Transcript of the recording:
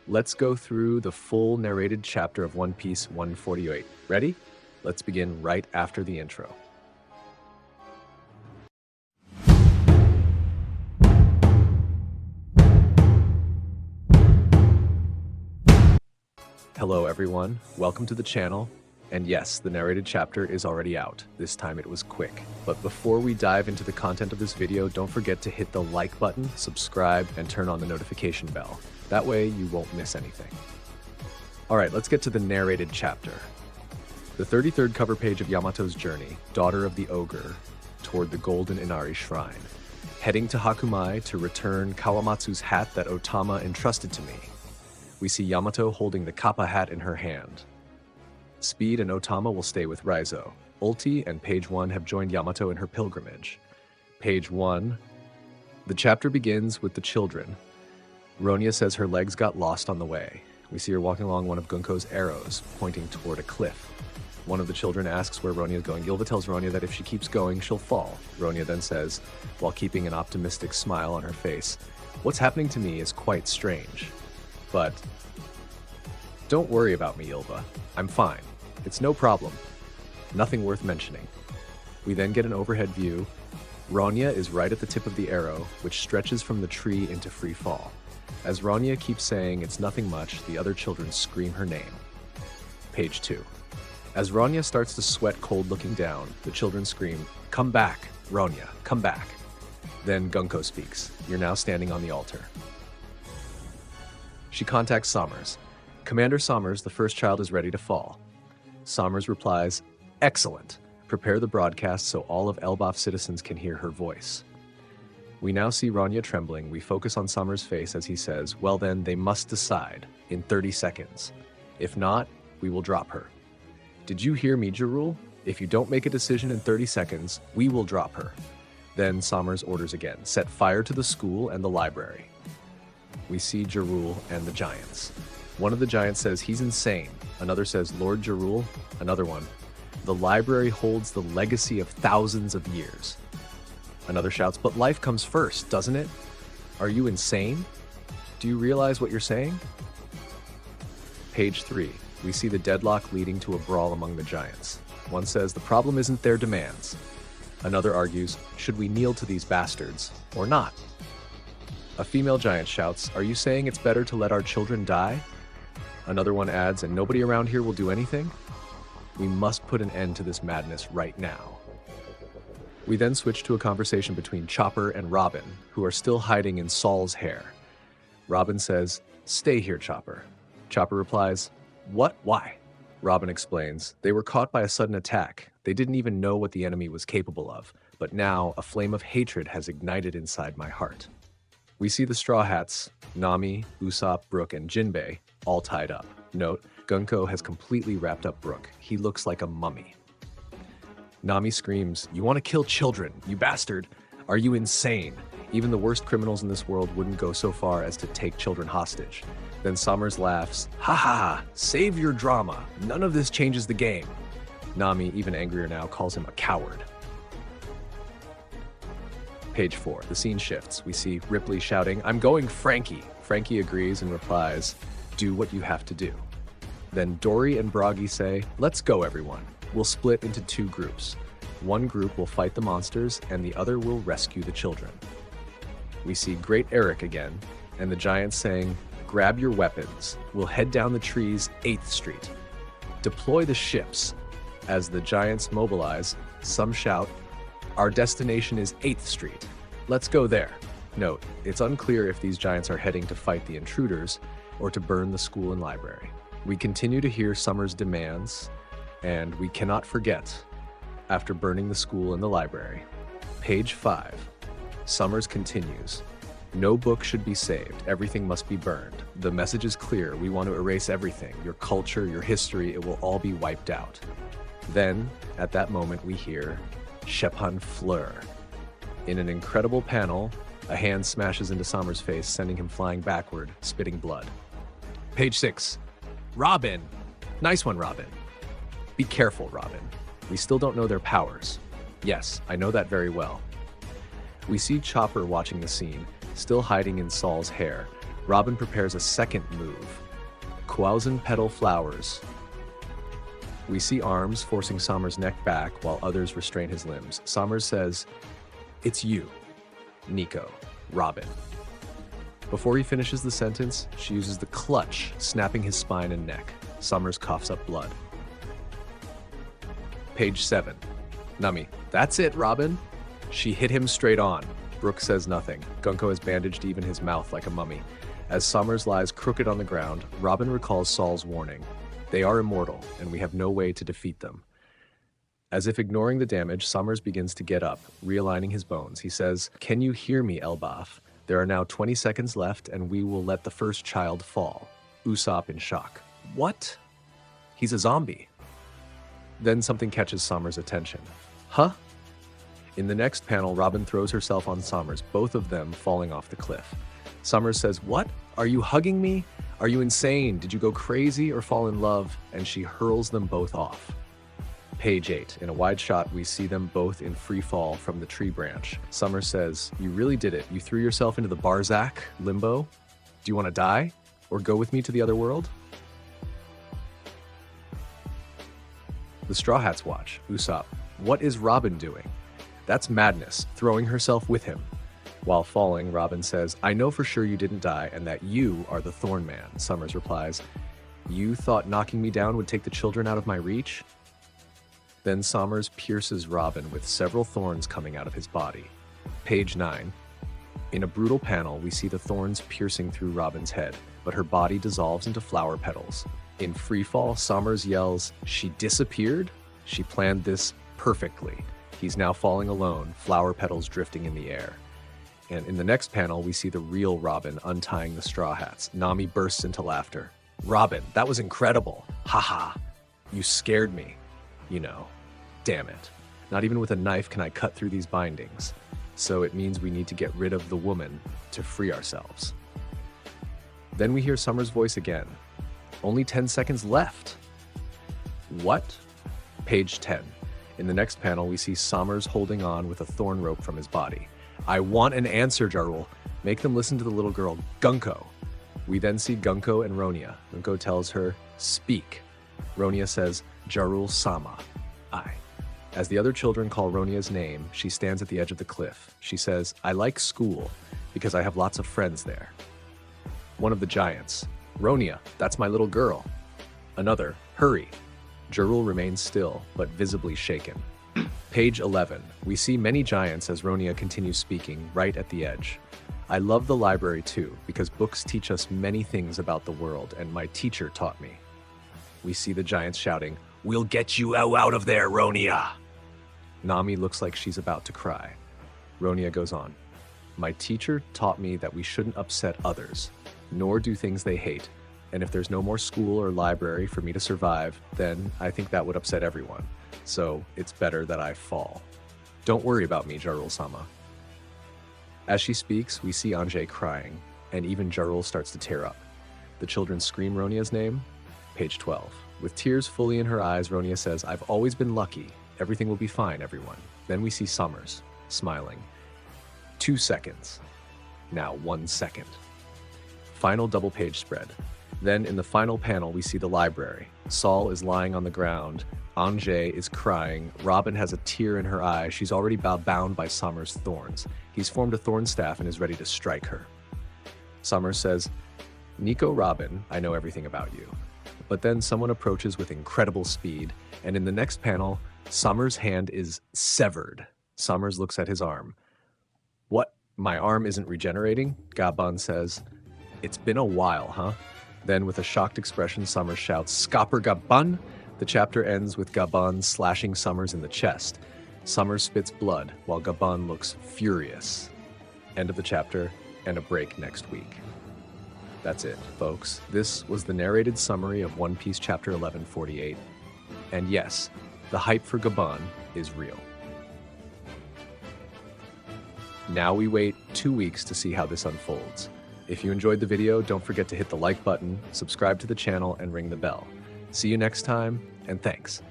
Let's go through the full narrated chapter of One Piece 148. Ready? Let's begin right after the intro. Hello everyone, welcome to the channel. And yes, the narrated chapter is already out. This time it was quick. But before we dive into the content of this video, don't forget to hit the like button, subscribe, and turn on the notification bell. That way you won't miss anything. Alright, let's get to the narrated chapter. The 33rd cover page of Yamato's journey, daughter of the ogre, toward the Golden Inari Shrine. Heading to Hakumai to return Kawamatsu's hat that Otama entrusted to me. We see Yamato holding the Kappa hat in her hand. Speed and Otama will stay with Raizo. Ulti and Page 1 have joined Yamato in her pilgrimage. Page 1. The chapter begins with the children. Ronya says her legs got lost on the way. We see her walking along one of Gunko's arrows, pointing toward a cliff. One of the children asks where Ronya is going. Gilva tells Ronya that if she keeps going, she'll fall. Ronya then says, while keeping an optimistic smile on her face, "What's happening to me is quite strange. But don't worry about me, Gilva. I'm fine. It's no problem. Nothing worth mentioning." We then get an overhead view. Ronya is right at the tip of the arrow, which stretches from the tree into free fall. As Ronya keeps saying it's nothing much, the other children scream her name. Page 2. As Ronya starts to sweat cold looking down, the children scream, "Come back, Ronya, come back." Then Gunko speaks. "You're now standing on the altar." She contacts Sommers. "Commander Sommers, the first child is ready to fall." Sommers replies, "Excellent. Prepare the broadcast so all of Elbaf citizens can hear her voice." We now see Ronya trembling. We focus on Sommers' face as he says, "Well then, they must decide in 30 seconds. If not, we will drop her." "Did you hear me, Jarul? If you don't make a decision in 30 seconds, we will drop her." Then Sommers orders again, "Set fire to the school and the library." We see Jarul and the giants. One of the giants says he's insane. Another says, "Lord Jarul." Another one, "The library holds the legacy of thousands of years." Another shouts, "But life comes first, doesn't it? Are you insane? Do you realize what you're saying?" Page 3. We see the deadlock leading to a brawl among the giants. One says the problem isn't their demands. Another argues, "Should we kneel to these bastards or not?" A female giant shouts, "Are you saying it's better to let our children die?" Another one adds, "And nobody around here will do anything? We must put an end to this madness right now." We then switch to a conversation between Chopper and Robin, who are still hiding in Saul's hair. Robin says, "Stay here, Chopper." Chopper replies, "What? Why?" Robin explains, "They were caught by a sudden attack. They didn't even know what the enemy was capable of, but now a flame of hatred has ignited inside my heart." We see the Straw Hats, Nami, Usopp, Brook, and Jinbei, all tied up. Note, Gunko has completely wrapped up Brook. He looks like a mummy. Nami screams, "You want to kill children, you bastard! Are you insane? Even the worst criminals in this world wouldn't go so far as to take children hostage." Then Sommers laughs, "Ha ha ha! Save your drama! None of this changes the game." Nami, even angrier now, calls him a coward. Page 4. The scene shifts. We see Ripley shouting, "I'm going Frankie!" Frankie agrees and replies, "Do what you have to do." Then Dory and Bragi say, "Let's go, everyone. We'll split into 2 groups. One group will fight the monsters, and the other will rescue the children." We see Great Eric again, and the giants saying, "Grab your weapons. We'll head down the trees 8th Street. Deploy the ships." As the giants mobilize, some shout, "Our destination is 8th Street. Let's go there." Note, it's unclear if these giants are heading to fight the intruders or to burn the school and library. We continue to hear Sommers' demands, and we cannot forget, after burning the school and the library. Page 5. Sommers continues, "No book should be saved. Everything must be burned. The message is clear. We want to erase everything. Your culture, your history, it will all be wiped out." Then, at that moment, we hear Shephan Fleur. In an incredible panel, a hand smashes into Sommers' face, sending him flying backward, spitting blood. Page 6. Robin! Nice one, Robin. Be careful, Robin. We still don't know their powers. Yes, I know that very well. We see Chopper watching the scene, still hiding in Saul's hair. Robin prepares a second move. Thousand petal flowers. We see arms forcing Sommers' neck back while others restrain his limbs. Sommers says, "It's you, Nico, Robin." Before he finishes the sentence, she uses the clutch, snapping his spine and neck. Sommers coughs up blood. Page 7. Nami, "That's it, Robin." She hit him straight on. Brooke says nothing. Gunko has bandaged even his mouth like a mummy. As Sommers lies crooked on the ground, Robin recalls Saul's warning. They are immortal, and we have no way to defeat them. As if ignoring the damage, Sommers begins to get up, realigning his bones. He says, "Can you hear me, Elbaf? There are now 20 seconds left, and we will let the first child fall." Usopp in shock. What? He's a zombie. Then something catches Sommers' attention. Huh? In the next panel, Robin throws herself on Sommers, both of them falling off the cliff. Sommers says, "What? Are you hugging me? Are you insane? Did you go crazy or fall in love?" And she hurls them both off. Page 8. In a wide shot, we see them both in free fall from the tree branch. Sommers says, "You really did it. You threw yourself into the Barzak, limbo. Do you want to die? Or go with me to the other world?" The Straw Hats watch. Usopp, "What is Robin doing?" "That's madness, throwing herself with him." While falling, Robin says, "I know for sure you didn't die and that you are the Thorn Man." Sommers replies, "You thought knocking me down would take the children out of my reach?" Then Sommers pierces Robin with several thorns coming out of his body. Page 9. In a brutal panel, we see the thorns piercing through Robin's head, but her body dissolves into flower petals. In freefall, Sommers yells, "She disappeared? She planned this perfectly." He's now falling alone, flower petals drifting in the air. And in the next panel, we see the real Robin untying the Straw Hats. Nami bursts into laughter. "Robin, that was incredible. Haha. You scared me. You know. Damn it. Not even with a knife can I cut through these bindings. So it means we need to get rid of the woman to free ourselves." Then we hear Sommers' voice again. "Only 10 seconds left." What? Page 10. In the next panel, we see Sommers holding on with a thorn rope from his body. "I want an answer, Jarul. Make them listen to the little girl, Gunko." We then see Gunko and Ronia. Gunko tells her, "Speak." Ronia says, "Jarul Sama. I." As the other children call Ronia's name, she stands at the edge of the cliff. She says, "I like school because I have lots of friends there." One of the giants, "Ronia, that's my little girl." Another, "Hurry." Jarul remains still, but visibly shaken. Page 11. We see many giants as Ronia continues speaking, right at the edge. "I love the library too, because books teach us many things about the world, and my teacher taught me." We see the giants shouting, "We'll get you out of there, Ronia!" Nami looks like she's about to cry. Ronia goes on, "My teacher taught me that we shouldn't upset others, nor do things they hate. And if there's no more school or library for me to survive, then I think that would upset everyone. So it's better that I fall. Don't worry about me, Jarul-sama." As she speaks, we see Anjay crying, and even Jarul starts to tear up. The children scream Ronia's name. Page 12. With tears fully in her eyes, Ronia says, "I've always been lucky. Everything will be fine, everyone." Then we see Sommers, smiling. 2 seconds. Now 1 second. Final double page spread. Then in the final panel, we see the library. Saul is lying on the ground. Anjay is crying. Robin has a tear in her eye. She's already bound by Sommers' thorns. He's formed a thorn staff and is ready to strike her. Sommers says, "Nico, Robin, I know everything about you." But then someone approaches with incredible speed, and in the next panel, Sommers' hand is severed. Sommers looks at his arm. "What? My arm isn't regenerating?" Gaban says. "It's been a while, huh?" Then with a shocked expression, Sommers shouts, "Scopper Gaban!" The chapter ends with Gaban slashing Sommers in the chest. Sommers spits blood, while Gaban looks furious. End of the chapter, and a break next week. That's it, folks. This was the narrated summary of One Piece Chapter 1148. And yes, the hype for Gaban is real. Now we wait 2 weeks to see how this unfolds. If you enjoyed the video, don't forget to hit the like button, subscribe to the channel, and ring the bell. See you next time, and thanks.